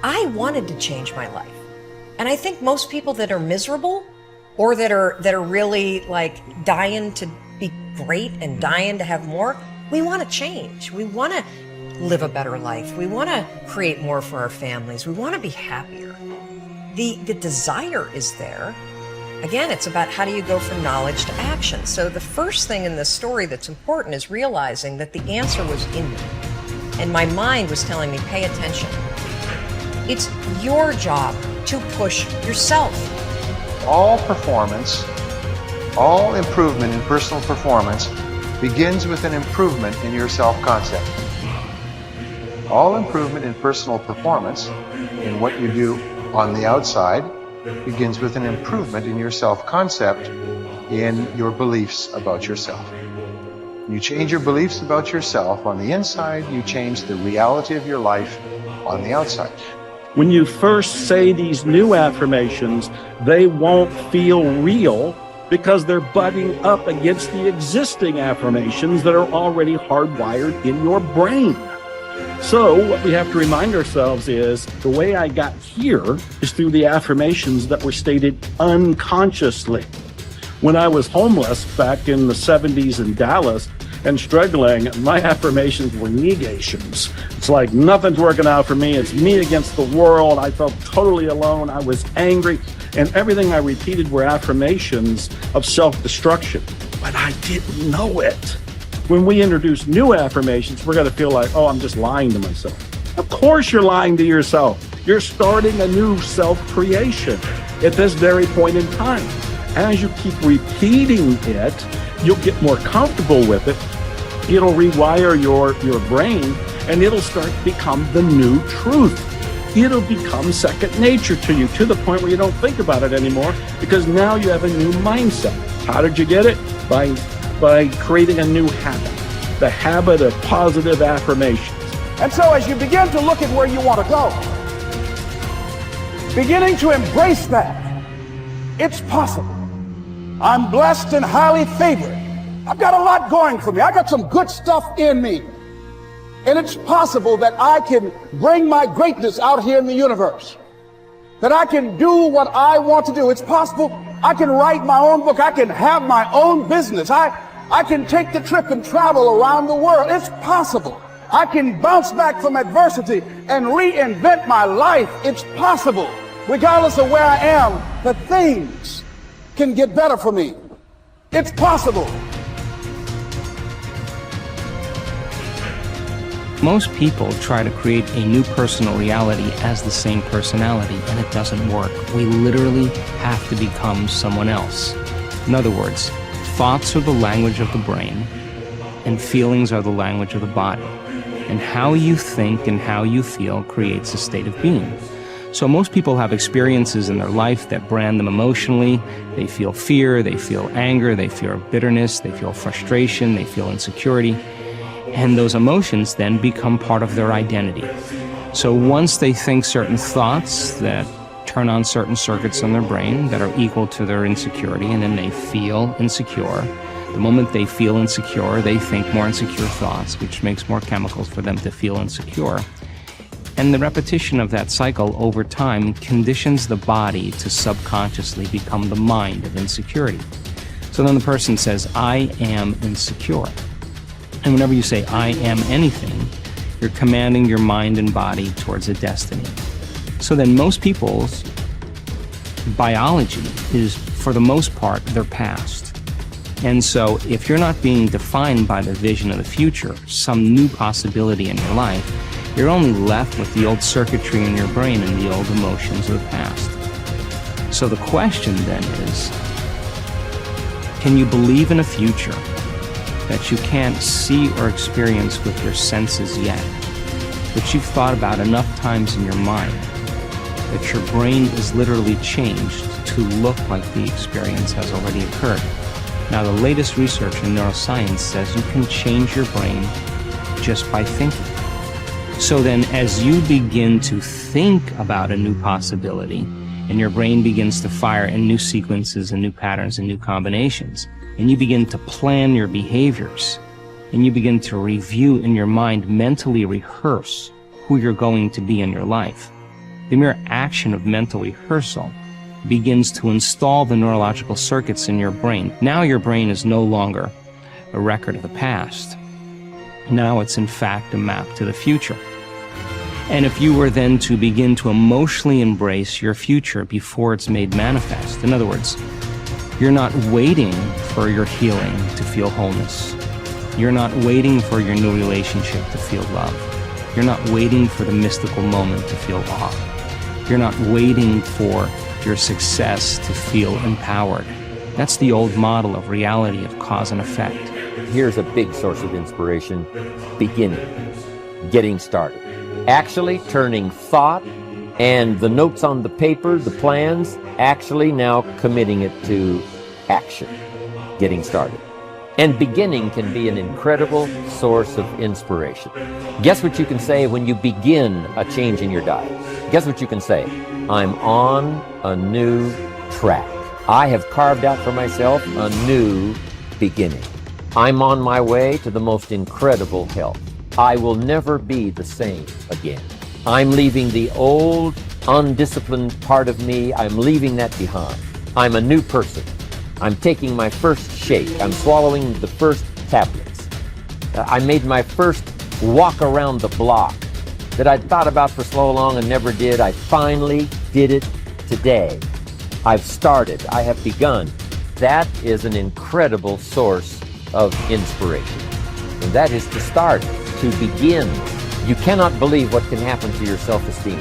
I wanted to change my life. And I think most people that are miserable or that are really like dying to be great and dying to have more, we want to change. We want to live a better life. We want to create more for our families. We want to be happier. The desire is there. Again, it's about how do you go from knowledge to action. So the first thing in this story that's important is realizing that the answer was in me. And my mind was telling me, pay attention. It's your job to push yourself. All performance, all improvement in personal performance begins with an improvement in your self-concept. All improvement in personal performance, in what you do on the outside, begins with an improvement in your self-concept, in your beliefs about yourself. You change your beliefs about yourself on the inside, you change the reality of your life on the outside. When you first say these new affirmations, they won't feel real because they're butting up against the existing affirmations that are already hardwired in your brain. So what we have to remind ourselves is the way I got here is through the affirmations that were stated unconsciously. When I was homeless back in the 70s in Dallas and struggling, my affirmations were negations. It's like nothing's working out for me. It's me against the world. I felt totally alone. I was angry. And everything I repeated were affirmations of self-destruction. But I didn't know it. When we introduce new affirmations, we're going to feel like, oh, I'm just lying to myself. Of course you're lying to yourself. You're starting a new self-creation at this very point in time. As you keep repeating it, you'll get more comfortable with it. It'll rewire your brain, and it'll start to become the new truth. It'll become second nature to you, to the point where you don't think about it anymore, because now you have a new mindset. How did you get it? By creating a new habit, the habit of positive affirmations. And so as you begin to look at where you want to go, beginning to embrace that, it's possible. I'm blessed and highly favored. I've got a lot going for me. I got some good stuff in me. And it's possible that I can bring my greatness out here in the universe. That I can do what I want to do. It's possible I can write my own book. I can have my own business. I can take the trip and travel around the world. It's possible. I can bounce back from adversity and reinvent my life. It's possible. Regardless of where I am, that things can get better for me. It's possible. Most people try to create a new personal reality as the same personality, and it doesn't work. We literally have to become someone else. In other words, thoughts are the language of the brain, and feelings are the language of the body. And how you think and how you feel creates a state of being. So most people have experiences in their life that brand them emotionally. They feel fear, they feel anger, they feel bitterness, they feel frustration, they feel insecurity. And those emotions then become part of their identity. So once they think certain thoughts that turn on certain circuits in their brain that are equal to their insecurity, and then they feel insecure. The moment they feel insecure, they think more insecure thoughts, which makes more chemicals for them to feel insecure. And the repetition of that cycle over time conditions the body to subconsciously become the mind of insecurity. So then the person says, I am insecure. And whenever you say, I am anything, you're commanding your mind and body towards a destiny. So then most people's biology is, for the most part, their past. And so if you're not being defined by the vision of the future, some new possibility in your life, you're only left with the old circuitry in your brain and the old emotions of the past. So the question then is, can you believe in a future that you can't see or experience with your senses yet, but you've thought about enough times in your mind that your brain is literally changed to look like the experience has already occurred? Now, the latest research in neuroscience says you can change your brain just by thinking. So then, as you begin to think about a new possibility, and your brain begins to fire in new sequences and new patterns and new combinations, and you begin to plan your behaviors, and you begin to review in your mind, mentally rehearse who you're going to be in your life, The mere action of mental rehearsal begins to install the neurological circuits in your brain. Now your brain is no longer a record of the past. Now it's in fact a map to the future. And if you were then to begin to emotionally embrace your future before it's made manifest, in other words, you're not waiting for your healing to feel wholeness. You're not waiting for your new relationship to feel love. You're not waiting for the mystical moment to feel awe. You're not waiting for your success to feel empowered. That's the old model of reality of cause and effect. Here's a big source of inspiration: beginning, getting started. Actually turning thought and the notes on the paper, the plans, actually now committing it to action, getting started. And beginning can be an incredible source of inspiration. Guess what you can say when you begin a change in your diet? Guess what you can say? I'm on a new track. I have carved out for myself a new beginning. I'm on my way to the most incredible health. I will never be the same again. I'm leaving the old, undisciplined part of me. I'm leaving that behind. I'm a new person. I'm taking my first shake. I'm swallowing the first tablets. I made my first walk around the block that I'd thought about for so long and never did. I finally did it today. I've started. I have begun. That is an incredible source of inspiration. And that is to start, to begin. You cannot believe what can happen to your self-esteem.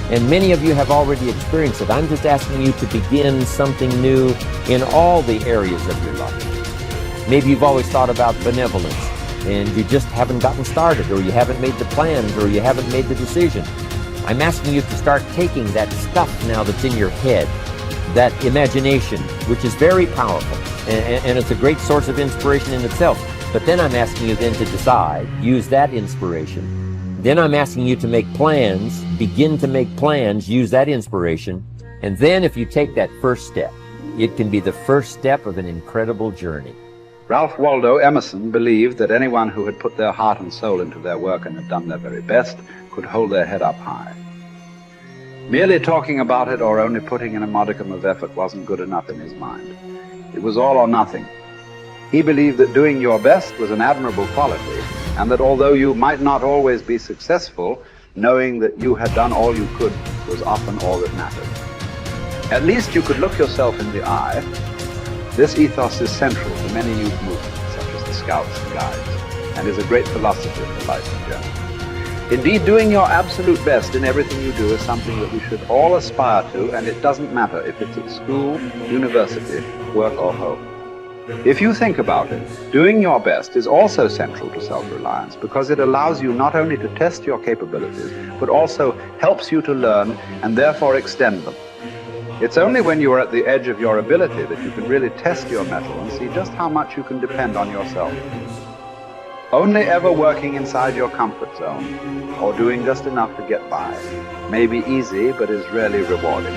And many of you have already experienced it. I'm just asking you to begin something new in all the areas of your life. Maybe you've always thought about benevolence and you just haven't gotten started, or you haven't made the plans, or you haven't made the decision. I'm asking you to start taking that stuff now that's in your head, that imagination, which is very powerful, and it's a great source of inspiration in itself. But then I'm asking you then to decide, use that inspiration. Then I'm asking you to make plans, begin to make plans, use that inspiration. And then if you take that first step, it can be the first step of an incredible journey. Ralph Waldo Emerson believed that anyone who had put their heart and soul into their work and had done their very best could hold their head up high. Merely talking about it or only putting in a modicum of effort wasn't good enough in his mind. It was all or nothing. He believed that doing your best was an admirable quality, and that although you might not always be successful, knowing that you had done all you could was often all that mattered. At least you could look yourself in the eye. This ethos is central to many youth movements, such as the Scouts and Guides, and is a great philosophy of life in general. Indeed, doing your absolute best in everything you do is something that we should all aspire to, and it doesn't matter if it's at school, university, work, or home. If you think about it, doing your best is also central to self-reliance, because it allows you not only to test your capabilities, but also helps you to learn and therefore extend them. It's only when you are at the edge of your ability that you can really test your mettle and see just how much you can depend on yourself. Only ever working inside your comfort zone, or doing just enough to get by, may be easy but is rarely rewarding.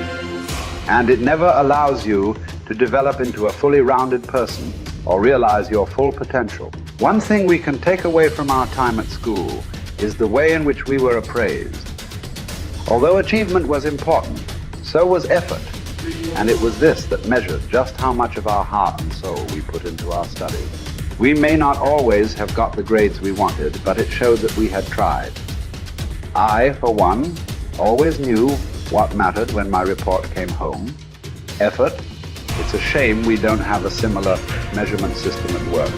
And it never allows you to develop into a fully rounded person or realize your full potential. One thing we can take away from our time at school is the way in which we were appraised. Although achievement was important, so was effort, and it was this that measured just how much of our heart and soul we put into our studies. We may not always have got the grades we wanted, but it showed that we had tried. I, for one, always knew what mattered when my report came home. Effort. It's a shame we don't have a similar measurement system at work,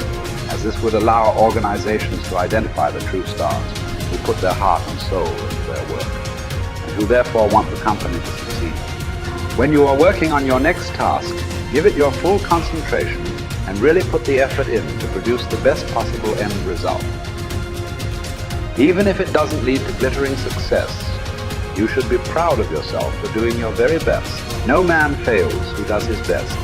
as this would allow organizations to identify the true stars who put their heart and soul into their work, and who therefore want the company to succeed. When you are working on your next task, give it your full concentration and really put the effort in to produce the best possible end result. Even if it doesn't lead to glittering success, you should be proud of yourself for doing your very best. No man fails who does his best.